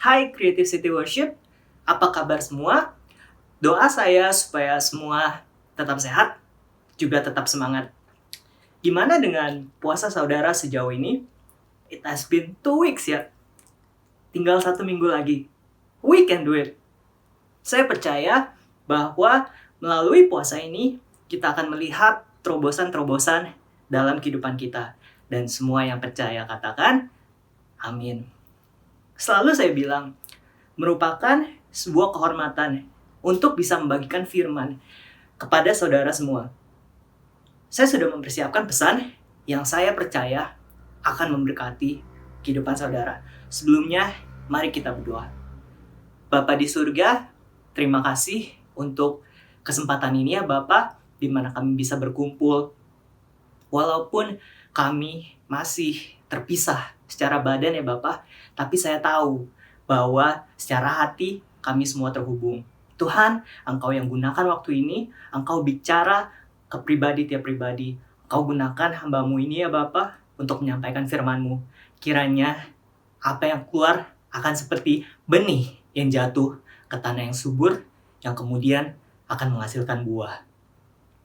Hai Creative City Worship, apa kabar semua? Doa saya supaya semua tetap sehat, juga tetap semangat. Gimana dengan puasa saudara sejauh ini? It has been 2 weeks ya. Tinggal 1 minggu lagi. We can do it. Saya percaya bahwa melalui puasa ini, kita akan melihat terobosan-terobosan dalam kehidupan kita. Dan semua yang percaya katakan, amin. Selalu saya bilang, merupakan sebuah kehormatan untuk bisa membagikan firman kepada saudara semua. Saya sudah mempersiapkan pesan yang saya percaya akan memberkati kehidupan saudara. Sebelumnya, mari kita berdoa. Bapa di surga, terima kasih untuk kesempatan ini ya Bapa, di mana kami bisa berkumpul. Walaupun kami masih terpisah secara badan ya Bapa, tapi saya tahu bahwa secara hati kami semua terhubung. Tuhan, Engkau yang gunakan waktu ini, Engkau bicara ke pribadi tiap pribadi. Engkau gunakan hamba-Mu ini ya Bapa untuk menyampaikan firman-Mu. Kiranya apa yang keluar akan seperti benih yang jatuh ke tanah yang subur, yang kemudian akan menghasilkan buah.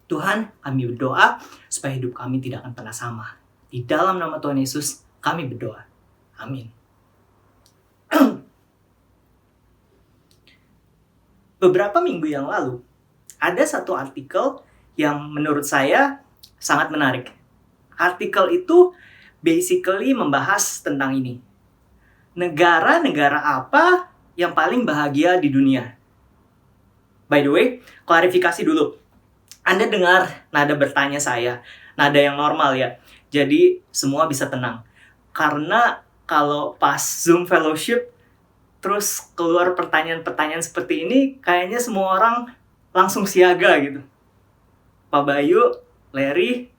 Tuhan, kami berdoa supaya hidup kami tidak akan pernah sama. Di dalam nama Tuhan Yesus, kami berdoa. Amin. Beberapa minggu yang lalu, ada satu artikel yang menurut saya sangat menarik. Artikel itu basically membahas tentang ini. Negara-negara apa yang paling bahagia di dunia? By the way, klarifikasi dulu. Anda dengar nada bertanya saya, nada yang normal ya. Jadi semua bisa tenang. Karena kalau pas Zoom Fellowship, terus keluar pertanyaan-pertanyaan seperti ini, kayaknya semua orang langsung siaga gitu. Pak Bayu, Larry,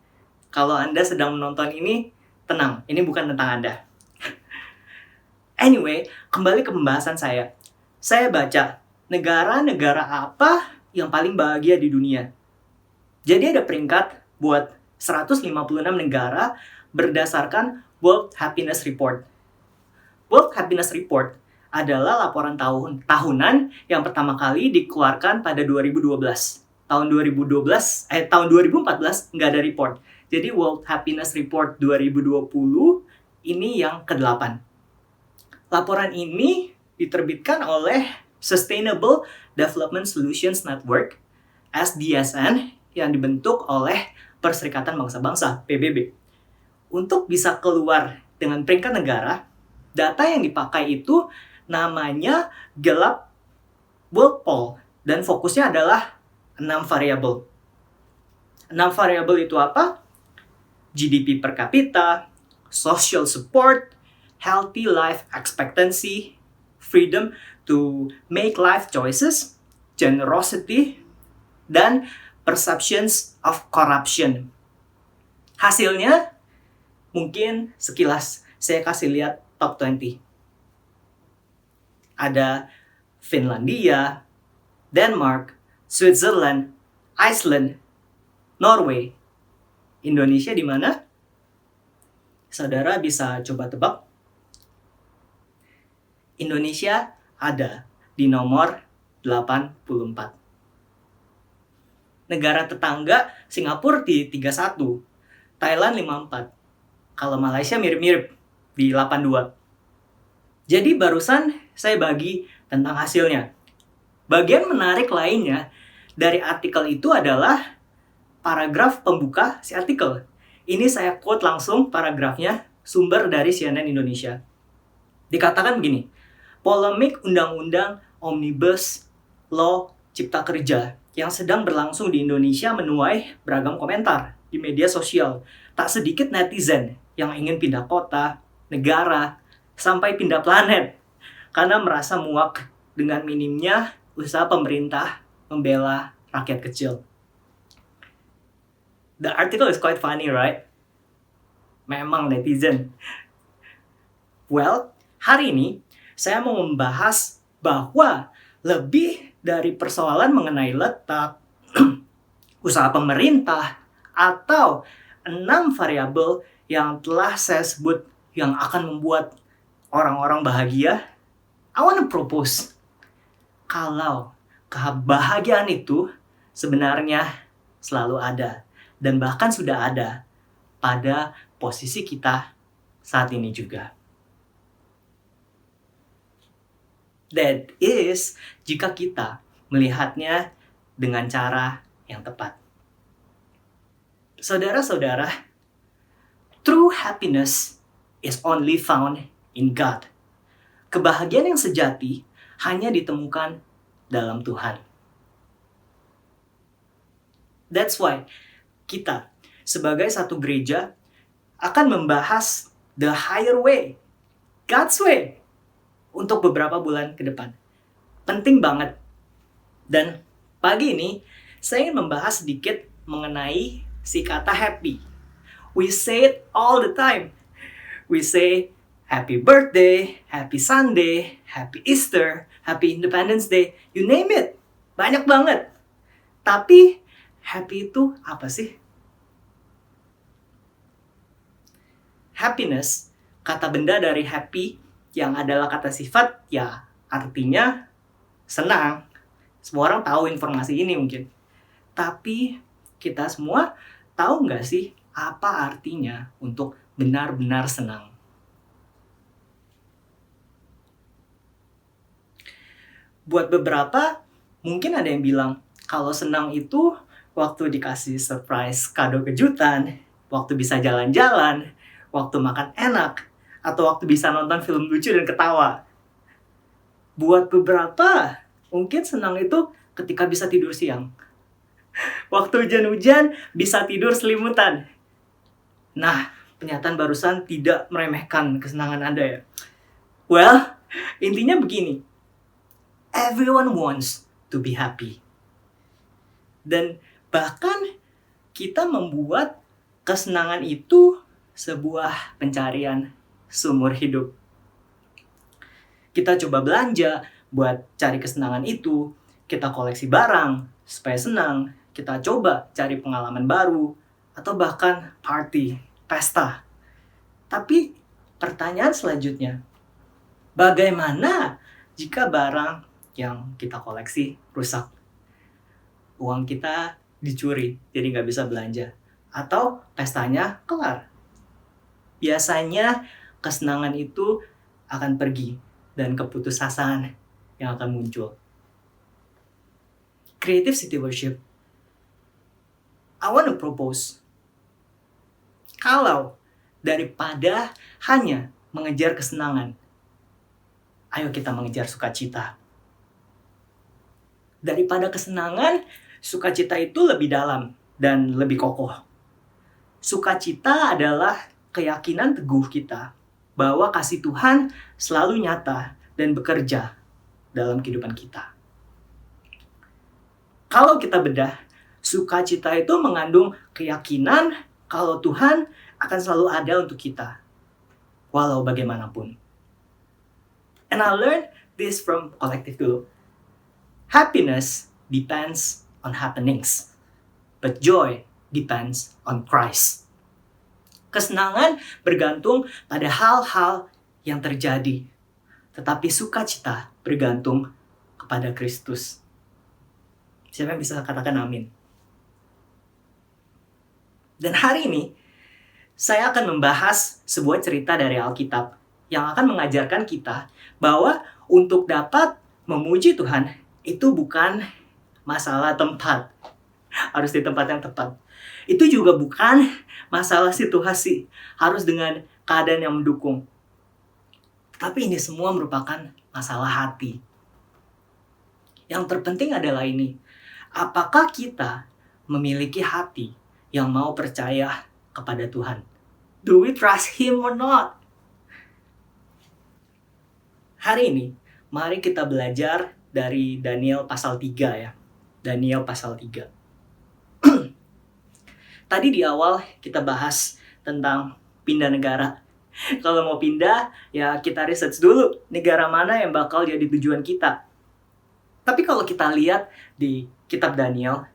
kalau Anda sedang menonton ini, tenang, ini bukan tentang Anda. Anyway, kembali ke pembahasan saya. Saya baca, negara-negara apa yang paling bahagia di dunia? Jadi ada peringkat buat 156 negara berdasarkan World Happiness Report. World Happiness Report adalah laporan tahunan yang pertama kali dikeluarkan pada 2012. Tahun 2014 nggak ada report. Jadi World Happiness Report 2020 ini yang ke-8. Laporan ini diterbitkan oleh Sustainable Development Solutions Network, SDSN, yang dibentuk oleh Perserikatan Bangsa-Bangsa, PBB. Untuk bisa keluar dengan peringkat negara, data yang dipakai itu namanya Gallup World Poll, dan fokusnya adalah 6 variabel. 6 variabel itu apa? GDP per kapita, social support, healthy life expectancy, freedom to make life choices, generosity, dan perceptions of corruption. Hasilnya, mungkin sekilas saya kasih lihat top 20. Ada Finlandia, Denmark, Switzerland, Iceland, Norway. Indonesia di mana? Saudara bisa coba tebak. Indonesia ada di nomor 84. Negara tetangga, Singapura di 31, Thailand 54. Kalau Malaysia mirip-mirip di 82. Jadi barusan saya bagi tentang hasilnya. Bagian menarik lainnya dari artikel itu adalah paragraf pembuka si artikel. Ini saya quote langsung paragrafnya, sumber dari CNN Indonesia. Dikatakan begini, polemik undang-undang Omnibus Law Cipta Kerja yang sedang berlangsung di Indonesia menuai beragam komentar di media sosial. Tak sedikit netizen yang ingin pindah kota, negara, sampai pindah planet karena merasa muak dengan minimnya usaha pemerintah membela rakyat kecil. The article is quite funny, right? Memang netizen. Well, hari ini saya mau membahas bahwa lebih dari persoalan mengenai letak, usaha pemerintah, atau 6 variabel yang telah saya sebut yang akan membuat orang-orang bahagia, I wanna propose, kalau kebahagiaan itu sebenarnya selalu ada, dan bahkan sudah ada pada posisi kita saat ini juga. That is, jika kita melihatnya dengan cara yang tepat. Saudara-saudara, true happiness is only found in God. Kebahagiaan yang sejati hanya ditemukan dalam Tuhan. That's why kita sebagai satu gereja akan membahas the higher way, God's way, untuk beberapa bulan ke depan. Penting banget. Dan pagi ini saya ingin membahas sedikit mengenai si kata happy. We say it all the time. We say happy birthday, happy Sunday, happy Easter, happy Independence Day, you name it. Banyak banget. Tapi happy itu apa sih? Happiness, kata benda dari happy yang adalah kata sifat, ya artinya senang. Semua orang tahu informasi ini mungkin. Tapi kita semua tahu nggak sih apa artinya untuk benar-benar senang? Buat beberapa, mungkin ada yang bilang kalau senang itu waktu dikasih surprise kado kejutan, waktu bisa jalan-jalan, waktu makan enak, atau waktu bisa nonton film lucu dan ketawa. Buat beberapa, mungkin senang itu ketika bisa tidur siang. Waktu hujan-hujan, bisa tidur selimutan. Nah, pernyataan barusan tidak meremehkan kesenangan Anda ya. Well, intinya begini. Everyone wants to be happy. Dan bahkan kita membuat kesenangan itu sebuah pencarian seumur hidup. Kita coba belanja buat cari kesenangan itu. Kita koleksi barang supaya senang. Kita coba cari pengalaman baru. Atau bahkan party, pesta. Tapi pertanyaan selanjutnya, bagaimana jika barang yang kita koleksi rusak? Uang kita dicuri, jadi nggak bisa belanja. Atau pestanya kelar. Biasanya kesenangan itu akan pergi dan keputusasaan yang akan muncul. Creative City Worship, I want to propose, kalau daripada hanya mengejar kesenangan, ayo kita mengejar sukacita. Daripada kesenangan, sukacita itu lebih dalam dan lebih kokoh. Sukacita adalah keyakinan teguh kita bahwa kasih Tuhan selalu nyata dan bekerja dalam kehidupan kita. Kalau kita bedah, sukacita itu mengandung keyakinan kalau Tuhan akan selalu ada untuk kita, walau bagaimanapun. And I learned this from Kolektif dulu. Happiness depends on happenings, but joy depends on Christ. Kesenangan bergantung pada hal-hal yang terjadi, tetapi sukacita bergantung kepada Kristus. Siapa yang bisa katakan amin? Dan hari ini, saya akan membahas sebuah cerita dari Alkitab yang akan mengajarkan kita bahwa untuk dapat memuji Tuhan, itu bukan masalah tempat. Harus di tempat yang tepat. Itu juga bukan masalah situasi. Harus dengan keadaan yang mendukung. Tapi ini semua merupakan masalah hati. Yang terpenting adalah ini. Apakah kita memiliki hati yang mau percaya kepada Tuhan? Do we trust Him or not? Hari ini, mari kita belajar dari Daniel pasal 3 ya. Daniel pasal 3. Tadi di awal kita bahas tentang pindah negara. Kalau mau pindah, ya kita research dulu negara mana yang bakal jadi tujuan kita. Tapi kalau kita lihat di kitab Daniel,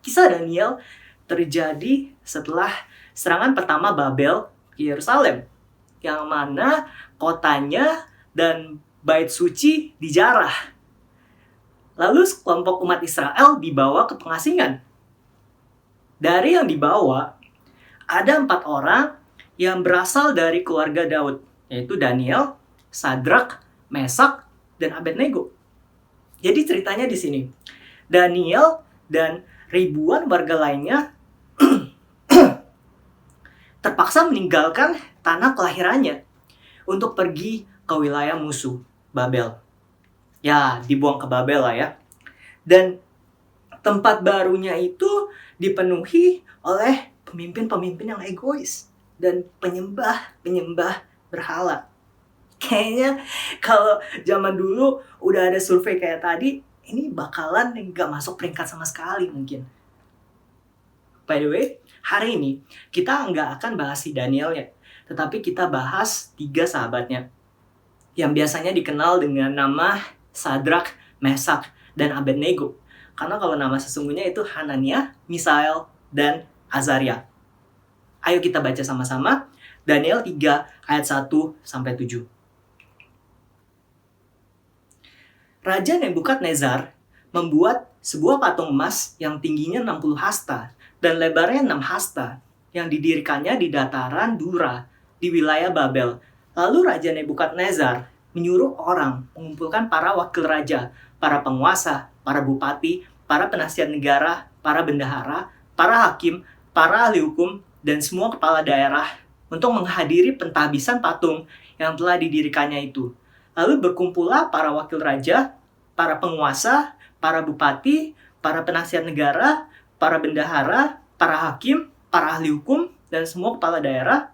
kisah Daniel terjadi setelah serangan pertama Babel ke Yerusalem, yang mana kotanya dan bait suci dijarah. Lalu sekelompok umat Israel dibawa ke pengasingan. Dari yang dibawa, ada 4 orang yang berasal dari keluarga Daud, yaitu Daniel, Sadrak, Mesak, dan Abednego. Jadi ceritanya di sini, Daniel dan ribuan warga lainnya terpaksa meninggalkan tanah kelahirannya untuk pergi ke wilayah musuh, Babel. Ya, dibuang ke Babel lah ya. Dan tempat barunya itu dipenuhi oleh pemimpin-pemimpin yang egois dan penyembah berhala. Kayaknya kalau zaman dulu udah ada survei kayak tadi, ini bakalan nggak masuk peringkat sama sekali mungkin. By the way, hari ini kita nggak akan bahas si Daniel ya, tetapi kita bahas 3 sahabatnya yang biasanya dikenal dengan nama Sadrak, Mesak, dan Abednego. Karena kalau nama sesungguhnya itu Hanania, Misael, dan Azaria. Ayo kita baca sama-sama Daniel 3 ayat 1-7. Raja Nebukadnezar membuat sebuah patung emas yang tingginya 60 hasta dan lebarnya 6 hasta yang didirikannya di dataran Dura di wilayah Babel. Lalu Raja Nebukadnezar menyuruh orang mengumpulkan para wakil raja, para penguasa, para bupati, para penasihat negara, para bendahara, para hakim, para ahli hukum, dan semua kepala daerah untuk menghadiri pentahbisan patung yang telah didirikannya itu. Lalu berkumpullah para wakil raja, para penguasa, para bupati, para penasihat negara, para bendahara, para hakim, para ahli hukum, dan semua kepala daerah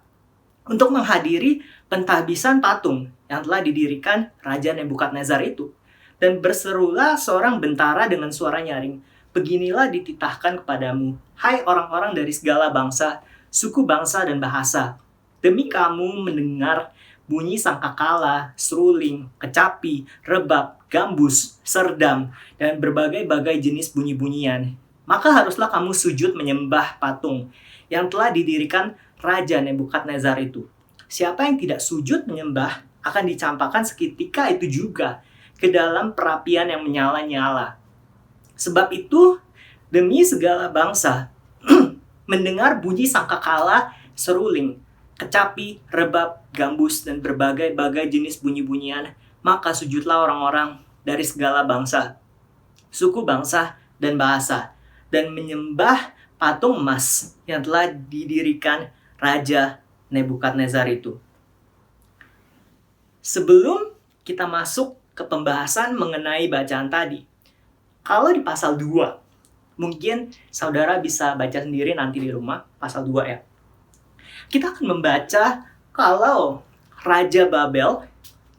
untuk menghadiri pentahbisan patung yang telah didirikan Raja Nebukadnezar itu. Dan berserulah seorang bentara dengan suara nyaring, "Beginilah dititahkan kepadamu, hai orang-orang dari segala bangsa, suku bangsa dan bahasa. Demi kamu mendengar bunyi sangkakala, seruling, kecapi, rebab, gambus, serdam, dan berbagai-bagai jenis bunyi-bunyian. Maka haruslah kamu sujud menyembah patung yang telah didirikan Raja Nebukadnezar itu. Siapa yang tidak sujud menyembah akan dicampakkan seketika itu juga ke dalam perapian yang menyala-nyala. Sebab itu, demi segala bangsa mendengar bunyi sangkakala, seruling, kecapi, rebab, gambus, dan berbagai-bagai jenis bunyi-bunyian, maka sujudlah orang-orang dari segala bangsa, suku bangsa, dan bahasa, dan menyembah patung emas yang telah didirikan Raja Nebukadnezar itu." Sebelum kita masuk ke pembahasan mengenai bacaan tadi, kalau di pasal 2, mungkin saudara bisa baca sendiri nanti di rumah, pasal 2 ya. Kita akan membaca kalau Raja Babel,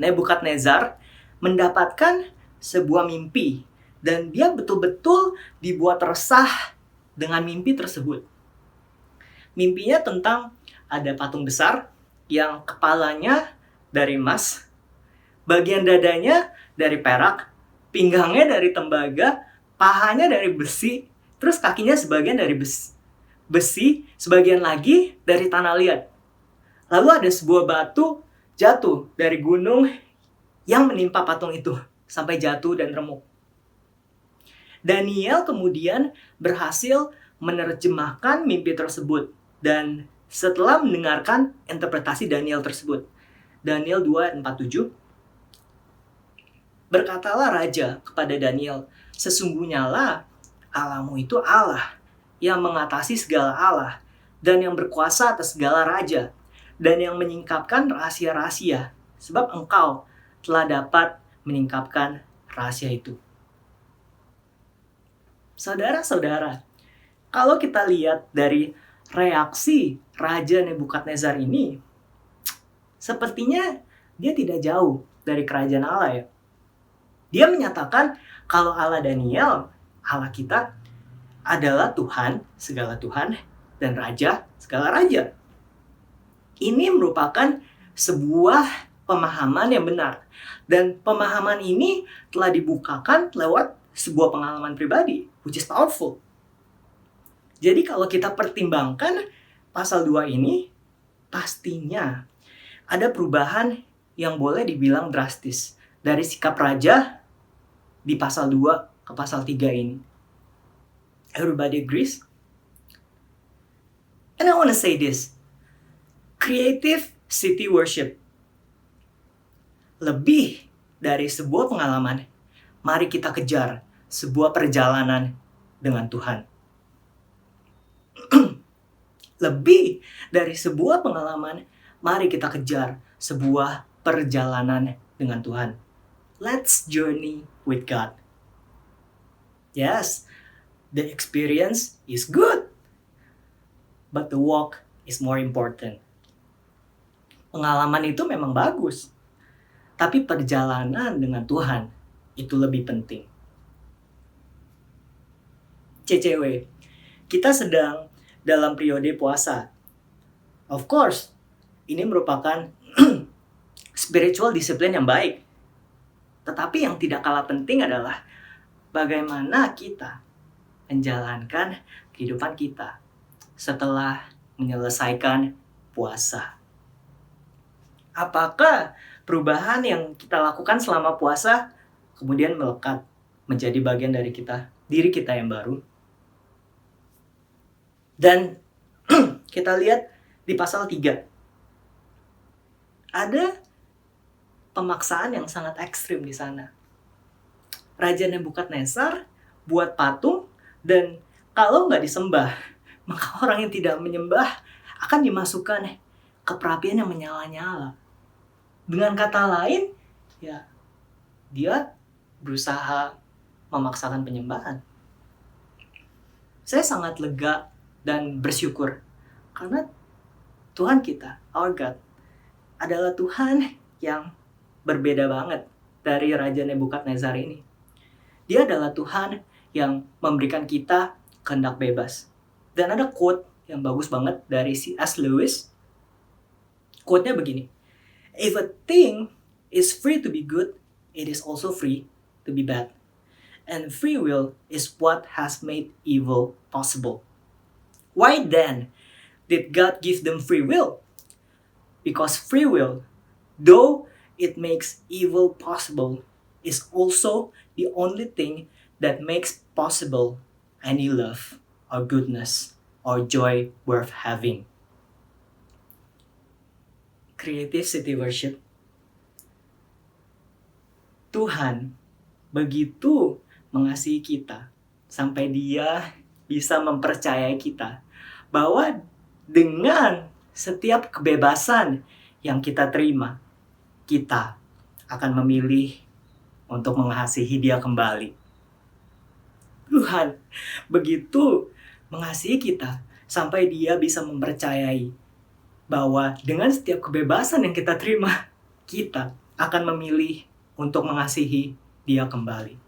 Nebukadnezar, mendapatkan sebuah mimpi. Dan dia betul-betul dibuat resah dengan mimpi tersebut. Mimpinya tentang ada patung besar yang kepalanya dari emas, bagian dadanya dari perak, pinggangnya dari tembaga, pahanya dari besi, terus kakinya sebagian dari besi, sebagian lagi dari tanah liat. Lalu ada sebuah batu jatuh dari gunung yang menimpa patung itu sampai jatuh dan remuk. Daniel kemudian berhasil menerjemahkan mimpi tersebut dan setelah mendengarkan interpretasi Daniel tersebut, Daniel 2:47, berkatalah raja kepada Daniel, "Sesungguhnya lah Allahmu itu Allah yang mengatasi segala Allah dan yang berkuasa atas segala raja dan yang menyingkapkan rahasia-rahasia, sebab engkau telah dapat menyingkapkan rahasia itu." Saudara-saudara, kalau kita lihat dari reaksi Raja Nebukadnezar ini, sepertinya dia tidak jauh dari kerajaan Allah ya. Dia menyatakan kalau Allah Daniel, Allah kita, adalah Tuhan, segala Tuhan, dan Raja, segala Raja. Ini merupakan sebuah pemahaman yang benar. Dan pemahaman ini telah dibukakan lewat sebuah pengalaman pribadi, which is powerful. Jadi kalau kita pertimbangkan pasal 2 ini, pastinya ada perubahan yang boleh dibilang drastis dari sikap raja di pasal 2 ke pasal 3 ini. Everybody agrees? And I want to say this. Creative city worship. Lebih dari sebuah pengalaman, mari kita kejar sebuah perjalanan dengan Tuhan. Lebih dari sebuah pengalaman, mari kita kejar sebuah perjalanan dengan Tuhan. Let's journey with God. Yes, the experience is good, but the walk is more important. Pengalaman itu memang bagus, tapi perjalanan dengan Tuhan itu lebih penting. CCW, kita sedang dalam periode puasa. Of course, ini merupakan spiritual discipline yang baik. Tetapi yang tidak kalah penting adalah bagaimana kita menjalankan kehidupan kita setelah menyelesaikan puasa. Apakah perubahan yang kita lakukan selama puasa kemudian melekat menjadi bagian dari diri kita yang baru? Dan kita lihat di pasal 3. Ada pemaksaan yang sangat ekstrim di sana. Raja Nebukadnezar buat patung, dan kalau nggak disembah, maka orang yang tidak menyembah akan dimasukkan ke perapian yang menyala-nyala. Dengan kata lain, ya dia berusaha memaksakan penyembahan. Saya sangat lega dan bersyukur karena Tuhan kita, our God, adalah Tuhan yang berbeda banget dari Raja Nebukadnezar ini. Dia adalah Tuhan yang memberikan kita kehendak bebas. Dan ada quote yang bagus banget dari C.S. Lewis. Quote-nya begini. If a thing is free to be good, it is also free to be bad. And free will is what has made evil possible. Why then did God give them free will? Because free will, though it makes evil possible, is also the only thing that makes possible any love or goodness or joy worth having. Creative city worship. Tuhan begitu mengasihi kita sampai Dia bisa mempercayai kita bahwa dengan setiap kebebasan yang kita terima, kita akan memilih untuk mengasihi Dia kembali. Tuhan begitu mengasihi kita sampai Dia bisa mempercayai bahwa dengan setiap kebebasan yang kita terima, kita akan memilih untuk mengasihi Dia kembali.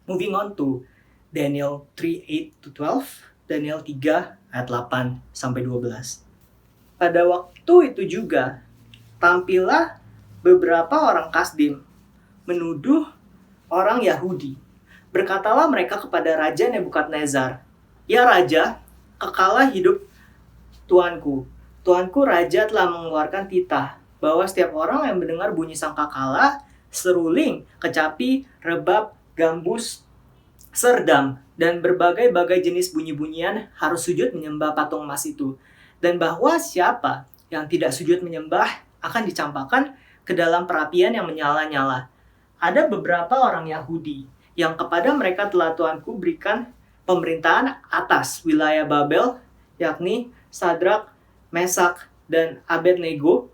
Moving on to Daniel 3:8-12, Daniel 3 ayat 8 sampai 12. Pada waktu itu juga, tampillah beberapa orang Kasdim menuduh orang Yahudi. Berkatalah mereka kepada Raja Nebukadnezar, "Ya Raja, kekalah hidup Tuanku. Tuanku Raja telah mengeluarkan titah bahwa setiap orang yang mendengar bunyi sangkakala, seruling, kecapi, rebab, gambus, serdam, dan berbagai-bagai jenis bunyi-bunyian harus sujud menyembah patung emas itu. Dan bahwa siapa yang tidak sujud menyembah akan dicampakkan ke dalam perapian yang menyala-nyala. Ada beberapa orang Yahudi yang kepada mereka telah Tuanku berikan pemerintahan atas wilayah Babel, yakni Sadrak, Mesak, dan Abednego.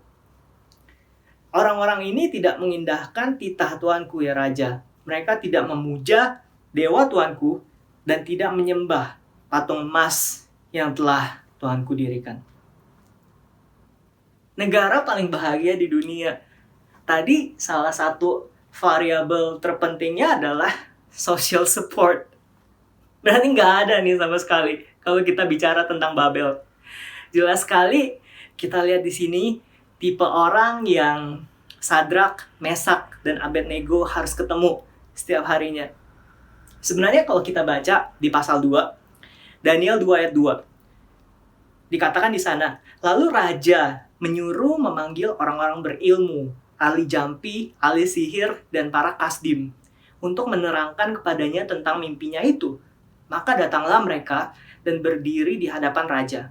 Orang-orang ini tidak mengindahkan titah Tuanku ya Raja. Mereka tidak memuja dewa Tuanku dan tidak menyembah patung emas yang telah Tuanku dirikan." Negara paling bahagia di dunia. Tadi salah satu variabel terpentingnya adalah social support. Berarti nggak ada nih sama sekali kalau kita bicara tentang Babel. Jelas sekali kita lihat di sini tipe orang yang Sadrak, Mesak, dan Abednego harus ketemu setiap harinya. Sebenarnya kalau kita baca di pasal 2, Daniel 2 ayat 2, dikatakan di sana, lalu raja menyuruh memanggil orang-orang berilmu ahli jampi, ahli sihir, dan para kasdim untuk menerangkan kepadanya tentang mimpinya itu. Maka datanglah mereka dan berdiri di hadapan raja.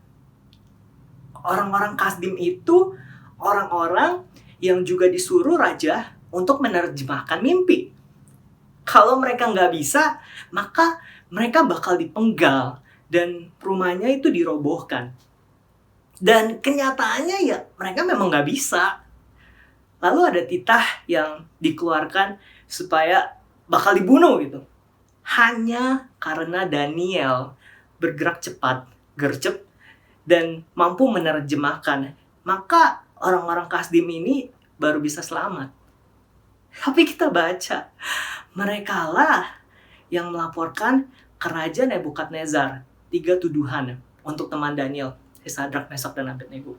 Orang-orang kasdim itu orang-orang yang juga disuruh raja untuk menerjemahkan mimpi. Kalau mereka nggak bisa, maka mereka bakal dipenggal dan rumahnya itu dirobohkan. Dan kenyataannya ya mereka memang nggak bisa. Lalu ada titah yang dikeluarkan supaya bakal dibunuh gitu. Hanya karena Daniel bergerak cepat, gercep, dan mampu menerjemahkan. Maka orang-orang kasdim ini baru bisa selamat. Tapi kita baca, merekalah yang melaporkan ke Raja Nebukadnezar 3 tuduhan untuk teman Daniel, Sadrak, Mesak, dan Abednego.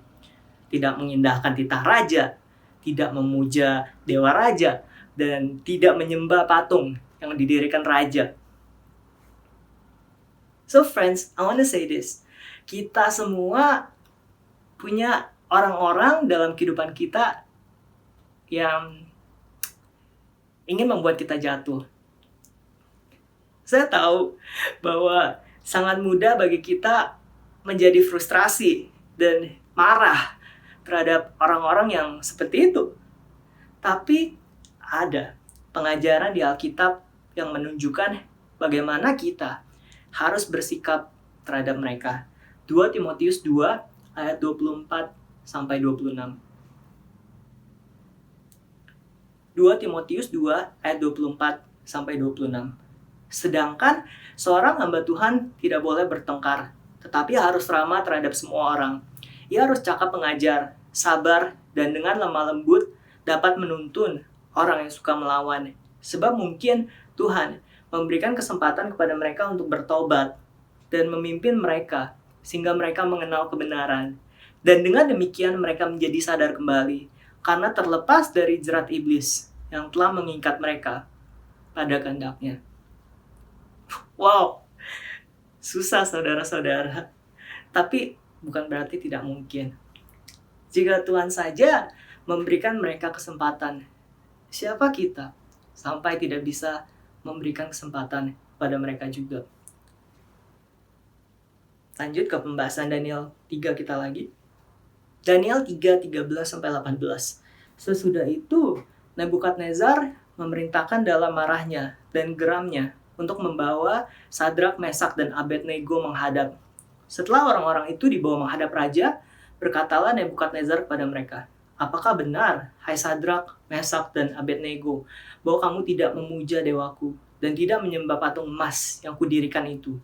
Tidak mengindahkan titah raja, tidak memuja dewa raja, dan tidak menyembah patung yang didirikan raja. So friends, I want to say this. Kita semua punya orang-orang dalam kehidupan kita yang ingin membuat kita jatuh. Saya tahu bahwa sangat mudah bagi kita menjadi frustrasi dan marah terhadap orang-orang yang seperti itu. Tapi ada pengajaran di Alkitab yang menunjukkan bagaimana kita harus bersikap terhadap mereka. 2 Timotius 2 ayat 24 sampai 26. 2 Timotius 2 ayat 24 sampai 26. Sedangkan seorang hamba Tuhan tidak boleh bertengkar, tetapi harus ramah terhadap semua orang. Ia harus cakap mengajar, sabar, dan dengan lemah lembut dapat menuntun orang yang suka melawan. Sebab mungkin Tuhan memberikan kesempatan kepada mereka untuk bertobat dan memimpin mereka sehingga mereka mengenal kebenaran. Dan dengan demikian mereka menjadi sadar kembali karena terlepas dari jerat iblis yang telah mengikat mereka pada kehendaknya. Wow, susah saudara-saudara. Tapi bukan berarti tidak mungkin. Jika Tuhan saja memberikan mereka kesempatan, siapa kita sampai tidak bisa memberikan kesempatan pada mereka juga? Lanjut ke pembahasan Daniel 3 kita lagi. Daniel 3, 13-18. Sesudah itu, Nebukadnezar memerintahkan dalam marahnya dan geramnya untuk membawa Sadrak, Mesak, dan Abednego menghadap. Setelah orang-orang itu dibawa menghadap raja, berkatalah Nebukadnezar kepada mereka, "Apakah benar, hai Sadrak, Mesak, dan Abednego, bahwa kamu tidak memuja dewaku dan tidak menyembah patung emas yang kudirikan itu?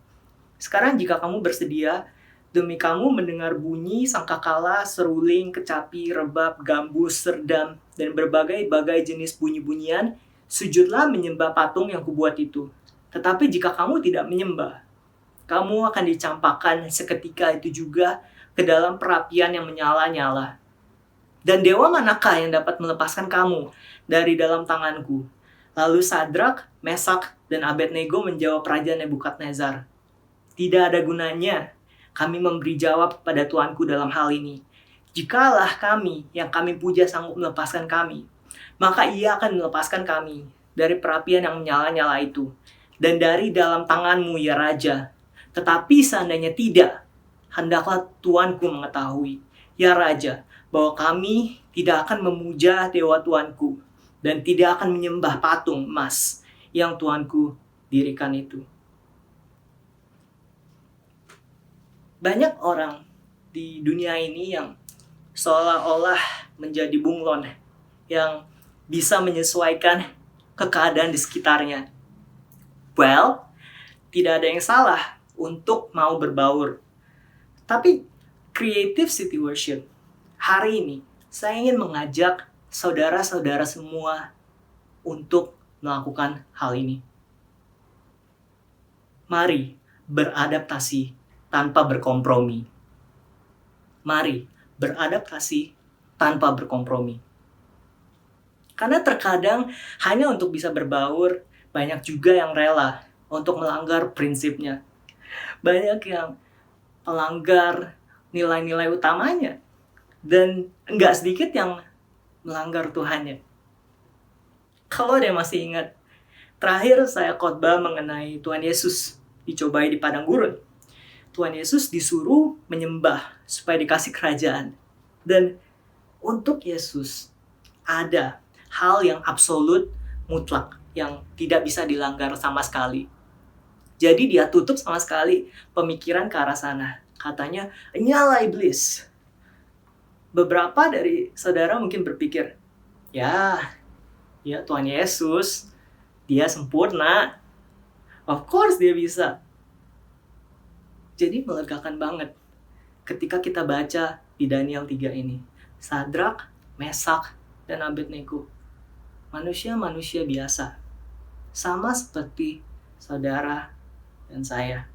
Sekarang jika kamu bersedia, demi kamu mendengar bunyi sangkakala, seruling, kecapi, rebab, gambus, serdam, dan berbagai-bagai jenis bunyi-bunyian, sujudlah menyembah patung yang kubuat itu. Tetapi jika kamu tidak menyembah, kamu akan dicampakkan seketika itu juga ke dalam perapian yang menyala-nyala. Dan dewa manakah yang dapat melepaskan kamu dari dalam tanganku?" Lalu Sadrak, Mesak, dan Abednego menjawab Raja Nebukadnezar, "Tidak ada gunanya kami memberi jawab pada tuanku dalam hal ini. Jikalah kami yang kami puja sanggup melepaskan kami, maka ia akan melepaskan kami dari perapian yang menyala-nyala itu, dan dari dalam tanganmu, ya Raja. Tetapi seandainya tidak, hendaklah tuanku mengetahui, ya Raja, bahwa kami tidak akan memuja dewa tuanku, dan tidak akan menyembah patung emas yang tuanku dirikan itu." Banyak orang di dunia ini yang seolah-olah menjadi bunglon, yang bisa menyesuaikan ke keadaan di sekitarnya. Well, tidak ada yang salah untuk mau berbaur. Tapi Creative City Worship, hari ini saya ingin mengajak saudara-saudara semua untuk melakukan hal ini. Mari beradaptasi tanpa berkompromi. Mari beradaptasi tanpa berkompromi. Karena terkadang hanya untuk bisa berbaur, banyak juga yang rela untuk melanggar prinsipnya. Banyak yang melanggar nilai-nilai utamanya. Dan enggak sedikit yang melanggar Tuhannya. Kalau ada yang masih ingat, terakhir saya khotbah mengenai Tuhan Yesus dicobai di padang gurun. Tuhan Yesus disuruh menyembah supaya dikasih kerajaan. Dan untuk Yesus ada hal yang absolut, mutlak, yang tidak bisa dilanggar sama sekali. Jadi dia tutup sama sekali pemikiran ke arah sana. Katanya, nyala iblis. Beberapa dari saudara mungkin berpikir, ya Tuhan Yesus, dia sempurna. Of course dia bisa. Jadi melegakan banget ketika kita baca di Daniel 3 ini. Sadrak, Mesak, dan Abednego. Manusia-manusia biasa. Sama seperti saudara dan saya.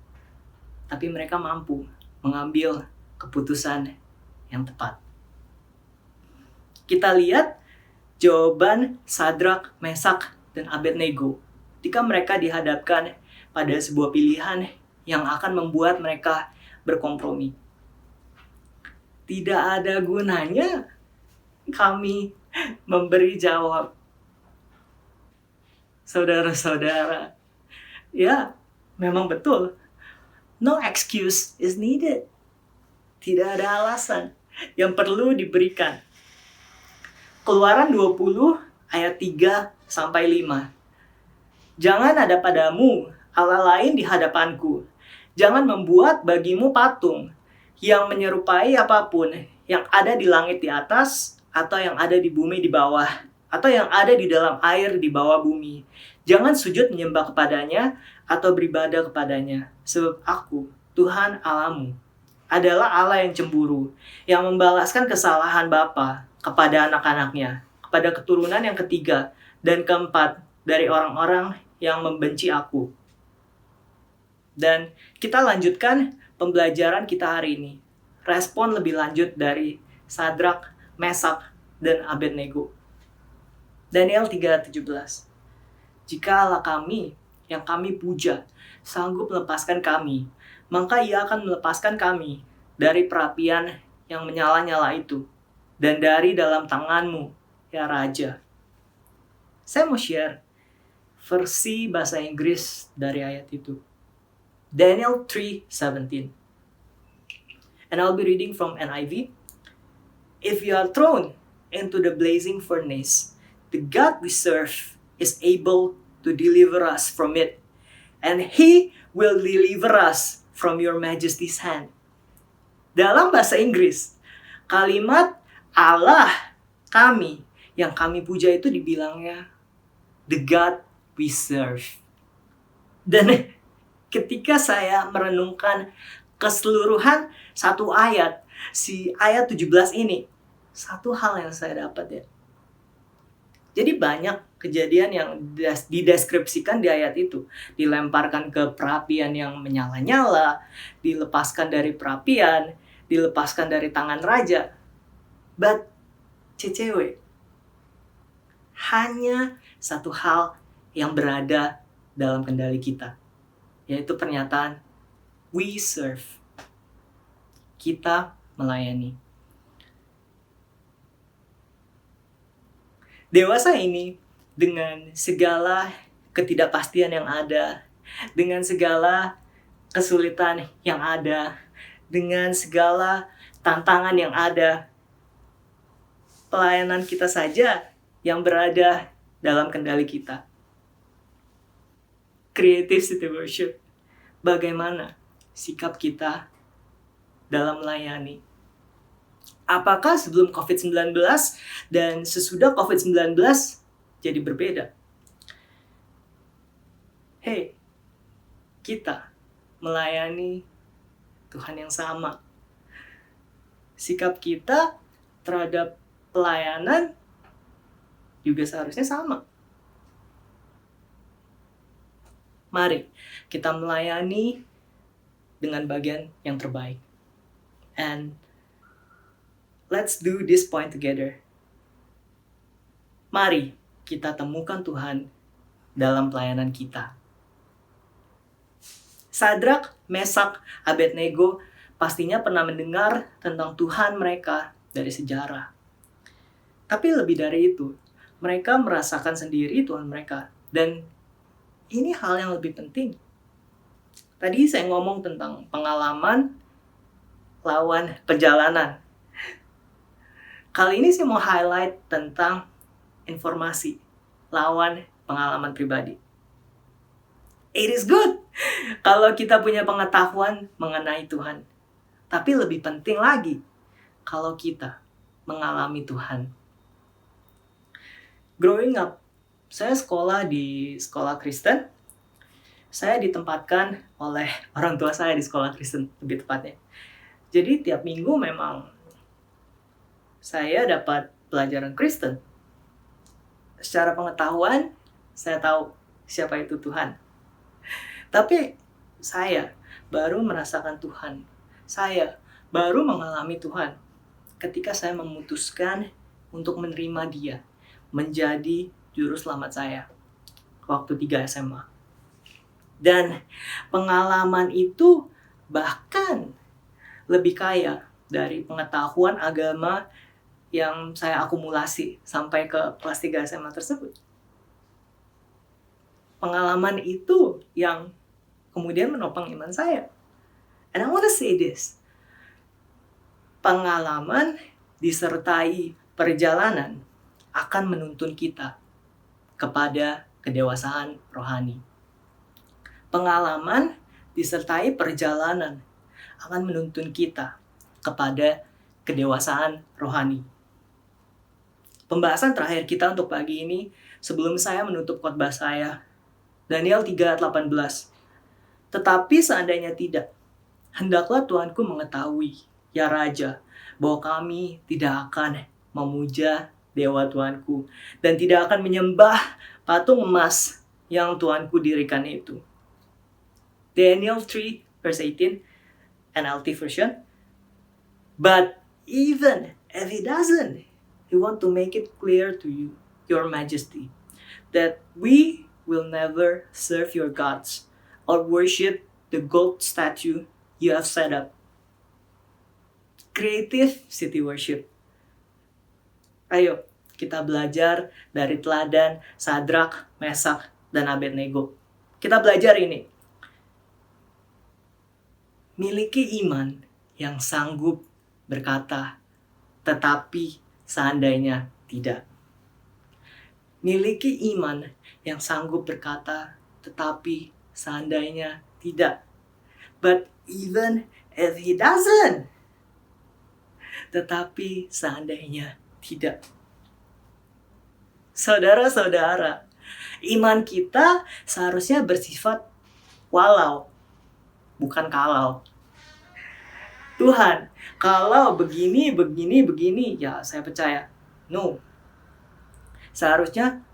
Tapi mereka mampu mengambil keputusan yang tepat. Kita lihat jawaban Sadrak, Mesak, dan Abednego ketika mereka dihadapkan pada sebuah pilihan yang akan membuat mereka berkompromi. Tidak ada gunanya kami memberi jawab. Saudara-saudara, ya, memang betul. No excuse is needed. Tidak ada alasan yang perlu diberikan. Keluaran 20 ayat 3 sampai 5. Jangan ada padamu Allah lain di hadapanku. Jangan membuat bagimu patung yang menyerupai apapun yang ada di langit di atas, atau yang ada di bumi di bawah, atau yang ada di dalam air di bawah bumi. Jangan sujud menyembah kepadanya atau beribadah kepadanya. Sebab aku, Tuhan Allahmu, adalah Allah yang cemburu, yang membalaskan kesalahan bapa kepada anak-anaknya, kepada keturunan yang ketiga dan keempat dari orang-orang yang membenci aku. Dan kita lanjutkan pembelajaran kita hari ini. Respon lebih lanjut dari Sadrak, Mesak, dan Abednego. Daniel 3:17. Jika Allah kami, yang kami puja, sanggup melepaskan kami, maka ia akan melepaskan kami dari perapian yang menyala-nyala itu, dan dari dalam tanganmu, ya Raja. Saya mau share versi bahasa Inggris dari ayat itu. Daniel 3:17. And I'll be reading from NIV. If you are thrown into the blazing furnace, the God we serve is able to deliver us from it, and He will deliver us from your majesty's hand. Dalam bahasa Inggris, kalimat Allah kami yang kami puja itu dibilangnya the God we serve. Dan ketika saya merenungkan keseluruhan satu ayat, si ayat 17 ini, satu hal yang saya dapat ya. Jadi banyak kejadian yang dideskripsikan di ayat itu. Dilemparkan ke perapian yang menyala-nyala, dilepaskan dari perapian, dilepaskan dari tangan raja. But, CCW, hanya satu hal yang berada dalam kendali kita, yaitu pernyataan we serve. Kita melayani. Dewasa ini dengan segala ketidakpastian yang ada, dengan segala kesulitan yang ada, dengan segala tantangan yang ada, pelayanan kita saja yang berada dalam kendali kita. Creative City Worship, bagaimana sikap kita dalam melayani? Apakah sebelum COVID-19 dan sesudah COVID-19 jadi berbeda? Hey, kita melayani Tuhan yang sama. Sikap kita terhadap pelayanan juga seharusnya sama. Mari kita melayani dengan bagian yang terbaik. And let's do this point together. Mari kita temukan Tuhan dalam pelayanan kita. Sadrak, Mesak, Abednego pastinya pernah mendengar tentang Tuhan mereka dari sejarah. Tapi lebih dari itu, mereka merasakan sendiri Tuhan mereka. Dan ini hal yang lebih penting. Tadi saya ngomong tentang pengalaman lawan perjalanan. Kali ini saya mau highlight tentang informasi lawan pengalaman pribadi. It is good kalau kita punya pengetahuan mengenai Tuhan. Tapi lebih penting lagi kalau kita mengalami Tuhan. Growing up, saya sekolah di sekolah Kristen. Saya ditempatkan oleh orang tua saya di sekolah Kristen, lebih tepatnya. Jadi tiap minggu memang saya dapat pelajaran Kristen. Secara pengetahuan, saya tahu siapa itu Tuhan. Tapi saya baru merasakan Tuhan. Saya baru mengalami Tuhan ketika saya memutuskan untuk menerima Dia menjadi juru selamat saya waktu 3 SMA. Dan pengalaman itu bahkan lebih kaya dari pengetahuan agama yang saya akumulasi sampai ke kelas 3 SMA tersebut. Pengalaman itu yang kemudian menopang iman saya. And I want to say this. Pengalaman disertai perjalanan akan menuntun kita kepada kedewasaan rohani. Pengalaman disertai perjalanan akan menuntun kita kepada kedewasaan rohani. Pembahasan terakhir kita untuk pagi ini, sebelum saya menutup khotbah saya, Daniel 3:18. Tetapi seandainya tidak, hendaklah Tuanku mengetahui, ya Raja, bahwa kami tidak akan memuja Dewa Tuanku dan tidak akan menyembah patung emas yang Tuanku dirikan itu. Daniel 3 verse 18, NLT version. But even if he doesn't, we want to make it clear to you, your majesty, that we will never serve your gods or worship the gold statue you have set up. Creative city worship. Ayo, kita belajar dari teladan Sadrak, Mesak, dan Abednego. Kita belajar ini. Miliki iman yang sanggup berkata, tetapi seandainya tidak. Miliki iman yang sanggup berkata, tetapi seandainya tidak. But even if he doesn't, tetapi seandainya tidak. Saudara-saudara, iman kita seharusnya bersifat walau, bukan kalau. Tuhan, kalau begini, ya saya percaya. No. Seharusnya,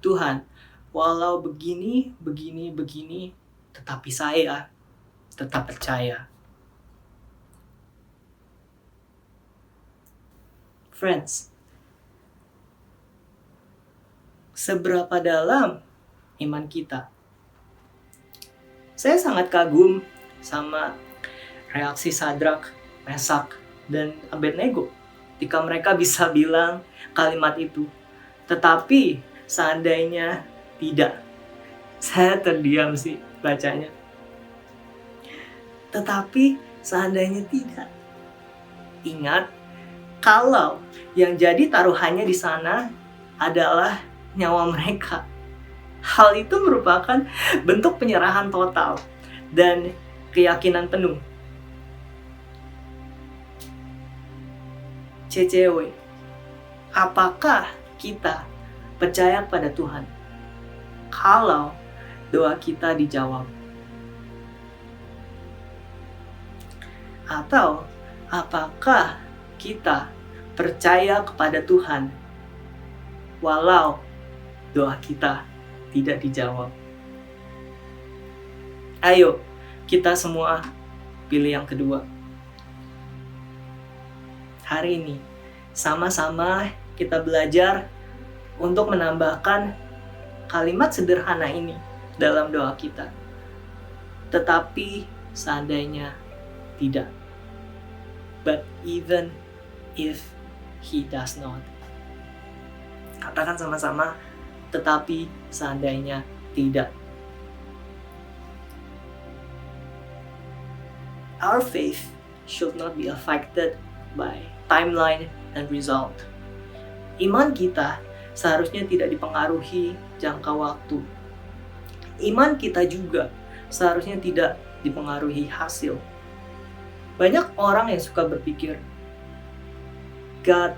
Tuhan, walau begini, tetapi saya tetap percaya. Friends, seberapa dalam iman kita? Saya sangat kagum sama reaksi Sadrak, Mesak, dan Abednego ketika mereka bisa bilang kalimat itu. Tetapi seandainya tidak. Saya terdiam sih bacanya. Tetapi seandainya tidak. Ingat, kalau yang jadi taruhannya di sana adalah nyawa mereka. Hal itu merupakan bentuk penyerahan total dan keyakinan penuh. CCW, apakah kita percaya pada Tuhan kalau doa kita dijawab? Atau apakah kita percaya kepada Tuhan walau doa kita tidak dijawab? Ayo, kita semua pilih yang kedua. Hari ini, sama-sama kita belajar untuk menambahkan kalimat sederhana ini dalam doa kita. Tetapi seandainya tidak. But even if he does not. Katakan sama-sama, tetapi seandainya tidak. Our faith should not be affected by timeline and result. Iman kita seharusnya tidak dipengaruhi jangka waktu. Iman kita juga seharusnya tidak dipengaruhi hasil. Banyak orang yang suka berpikir, God,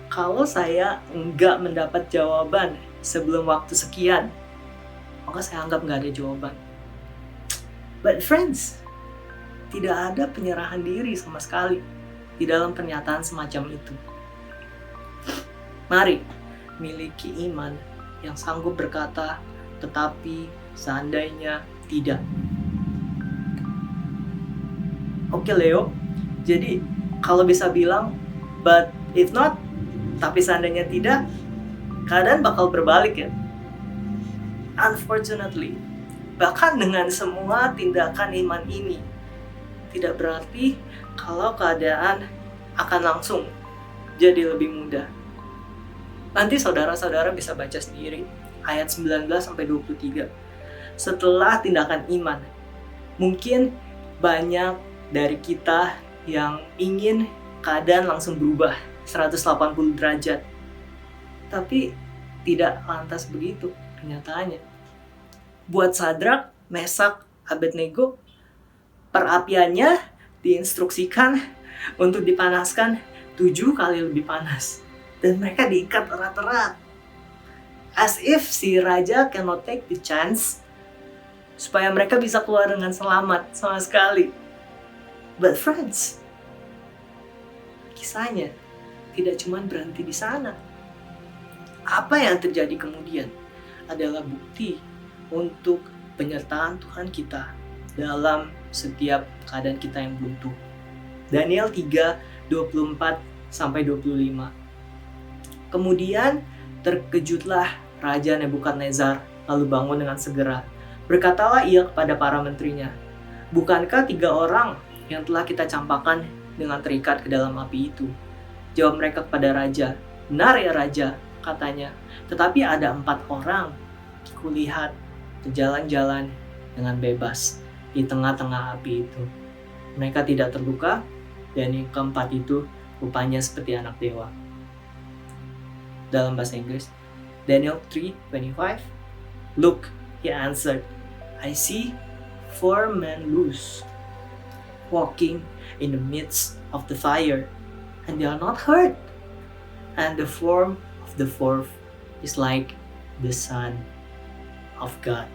kalau saya enggak mendapat jawaban sebelum waktu sekian, maka saya anggap enggak ada jawaban. But friends, tidak ada penyerahan diri sama sekali di dalam pernyataan semacam itu. Mari miliki iman yang sanggup berkata, tetapi seandainya tidak. Oke Leo, jadi kalau bisa bilang, but if not, tapi seandainya tidak, keadaan bakal berbalik ya. Unfortunately, bahkan dengan semua tindakan iman ini, tidak berarti kalau keadaan akan langsung jadi lebih mudah. Nanti saudara-saudara bisa baca sendiri ayat 19-23. Setelah tindakan iman, mungkin banyak dari kita yang ingin keadaan langsung berubah 180 derajat. Tapi tidak lantas begitu kenyataannya. Buat Sadrak, Mesak, Abednego, perapiannya diinstruksikan untuk dipanaskan 7 kali lebih panas. Dan mereka diikat erat-erat. As if si raja cannot take the chance supaya mereka bisa keluar dengan selamat sama sekali. But friends, kisahnya tidak cuma berhenti di sana. Apa yang terjadi kemudian adalah bukti untuk penyertaan Tuhan kita dalam setiap keadaan kita yang buntu. Daniel 3:24-25. Kemudian terkejutlah Raja Nebukadnezar, lalu bangun dengan segera. Berkatalah ia kepada para menterinya, bukankah 3 orang yang telah kita campakkan dengan terikat ke dalam api itu? Jawab mereka kepada raja, benar ya raja, katanya, tetapi ada 4 orang kulihat berjalan-jalan dengan bebas di tengah-tengah api itu. Mereka tidak terluka, dan yang keempat itu rupanya seperti anak dewa. Dalam bahasa Inggris, Daniel 3:25, Look, he answered, I see 4 men loose, walking in the midst of the fire, and they are not hurt. And the form of the 4th is like the Son of God.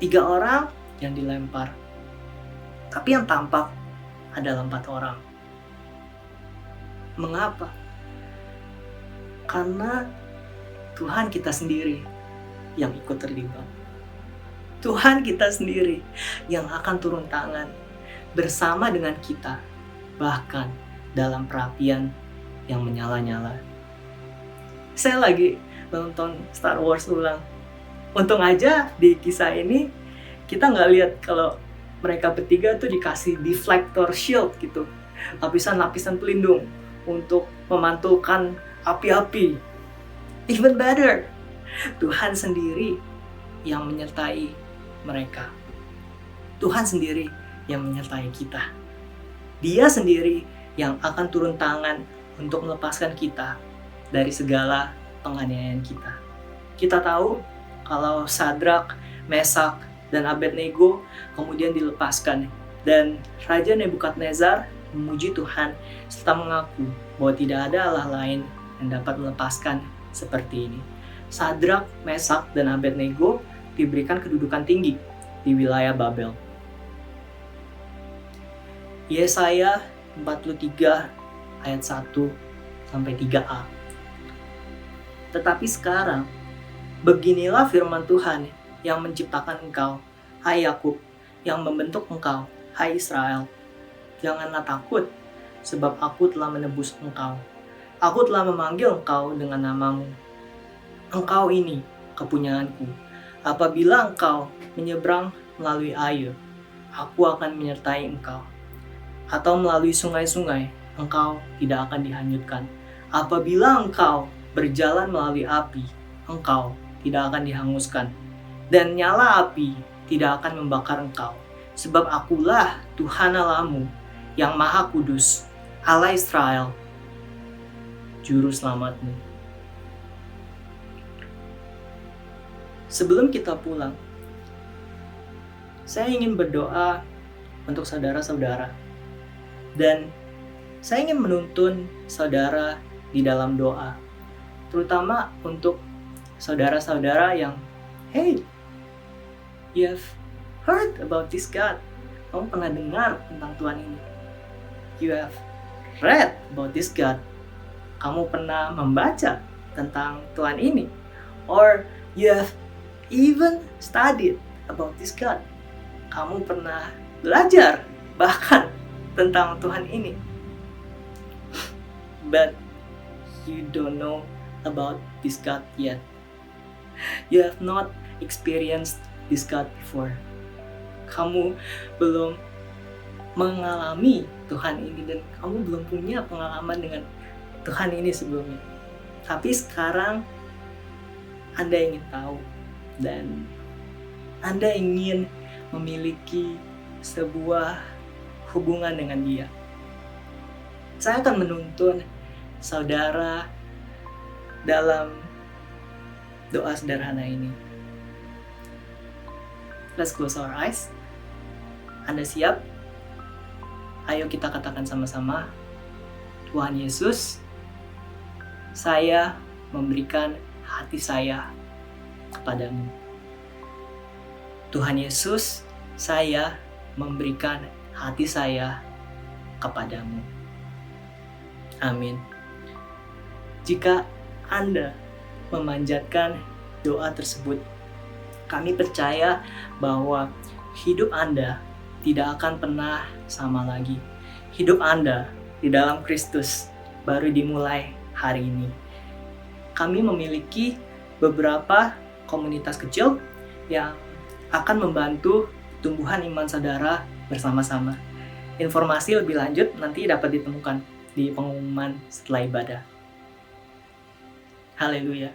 3 orang yang dilempar, tapi yang tampak adalah 4 orang. Mengapa? Karena Tuhan kita sendiri yang ikut terlibat. Tuhan kita sendiri yang akan turun tangan bersama dengan kita, bahkan dalam perapian yang menyala-nyala. Saya lagi nonton Star Wars ulang. Untung aja di kisah ini kita nggak lihat kalau mereka bertiga tuh dikasih deflector shield gitu, lapisan-lapisan pelindung untuk memantulkan api-api. Even better, Tuhan sendiri yang menyertai mereka. Tuhan sendiri yang menyertai kita. Dia sendiri yang akan turun tangan untuk melepaskan kita dari segala penganiayaan kita. Kita tahu kalau Sadrak, Mesak, dan Abednego kemudian dilepaskan, dan Raja Nebukadnezar memuji Tuhan serta mengaku bahwa tidak ada Allah lain yang dapat melepaskan seperti ini. Sadrak, Mesak, dan Abednego diberikan kedudukan tinggi di wilayah Babel. Yesaya 43 ayat 1-3a. Tetapi sekarang, beginilah firman Tuhan yang menciptakan engkau, hai Yakub, yang membentuk engkau, hai Israel. Janganlah takut, sebab aku telah menebus engkau. Aku telah memanggil engkau dengan namamu. Engkau ini kepunyaanku. Apabila engkau menyeberang melalui air, aku akan menyertai engkau. Atau melalui sungai-sungai, engkau tidak akan dihanyutkan. Apabila engkau berjalan melalui api, engkau tidak akan dihanguskan. Dan nyala api tidak akan membakar engkau. Sebab akulah Tuhan Allahmu yang Maha Kudus, Allah Israel, Juru Selamatmu. Sebelum kita pulang, saya ingin berdoa untuk saudara-saudara. Dan saya ingin menuntun saudara di dalam doa. Terutama untuk saudara-saudara yang, hey, you have heard about this God. Kamu pernah dengar tentang Tuhan ini. You have read about this God. Kamu pernah membaca tentang Tuhan ini. Or you have even studied about this God. Kamu pernah belajar bahkan tentang Tuhan ini. But you don't know about this God yet. You have not experienced this God before. Kamu belum mengalami Tuhan ini dan kamu belum punya pengalaman dengan Tuhan ini sebelumnya. Tapi sekarang Anda ingin tahu dan Anda ingin memiliki sebuah hubungan dengan Dia. Saya akan menuntun saudara dalam doa sederhana ini. Let's close our eyes. Anda siap? Ayo kita katakan sama-sama. Tuhan Yesus, saya memberikan hati saya kepadamu. Tuhan Yesus, saya memberikan hati saya kepadamu. Amin. Jika Anda memanjatkan doa tersebut, kami percaya bahwa hidup Anda tidak akan pernah sama lagi. Hidup Anda di dalam Kristus baru dimulai hari ini. Kami memiliki beberapa komunitas kecil yang akan membantu tumbuhan iman saudara bersama-sama. Informasi lebih lanjut nanti dapat ditemukan di pengumuman setelah ibadah. Haleluya.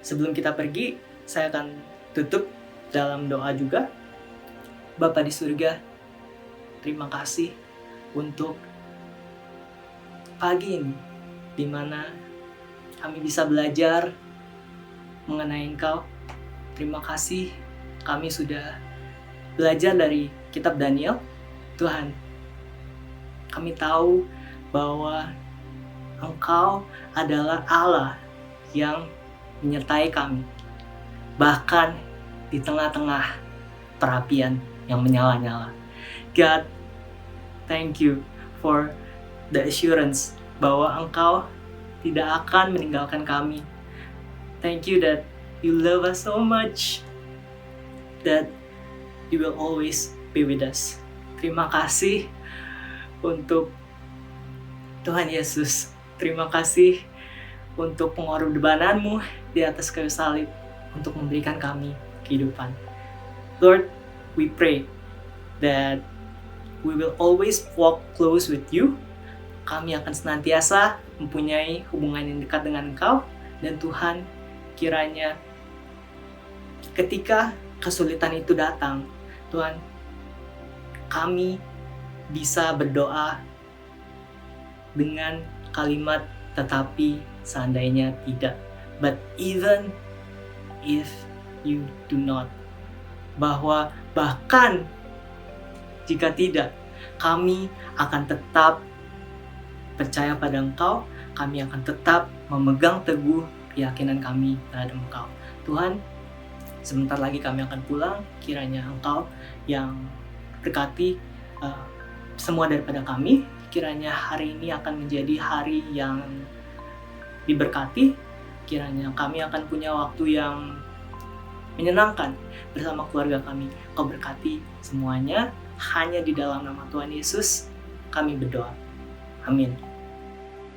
Sebelum kita pergi, saya akan tutup dalam doa juga. Bapa di surga, terima kasih untuk pagi ini, di mana kami bisa belajar mengenai Engkau. Terima kasih kami sudah belajar dari kitab Daniel. Tuhan, kami tahu bahwa Engkau adalah Allah yang menyertai kami, bahkan di tengah-tengah perapian yang menyala-nyala. God, thank you for the assurance bahwa Engkau tidak akan meninggalkan kami. Thank you that you love us so much, that you will always be with us. Terima kasih untuk Tuhan Yesus. Terima kasih untuk pengorbanan-Mu di atas kayu salib untuk memberikan kami kehidupan. Lord, we pray that we will always walk close with you. Kami akan senantiasa mempunyai hubungan yang dekat dengan Engkau. Dan Tuhan, kiranya ketika kesulitan itu datang, Tuhan, kami bisa berdoa dengan kalimat tetapi seandainya tidak. But even if you do not, bahwa bahkan jika tidak, kami akan tetap percaya pada Engkau, kami akan tetap memegang teguh keyakinan kami terhadap Engkau. Tuhan, sebentar lagi kami akan pulang, kiranya Engkau yang berkati semua daripada kami, kiranya hari ini akan menjadi hari yang diberkati, kiranya kami akan punya waktu yang menyenangkan bersama keluarga kami. Kau berkati semuanya, hanya di dalam nama Tuhan Yesus kami berdoa. Amin.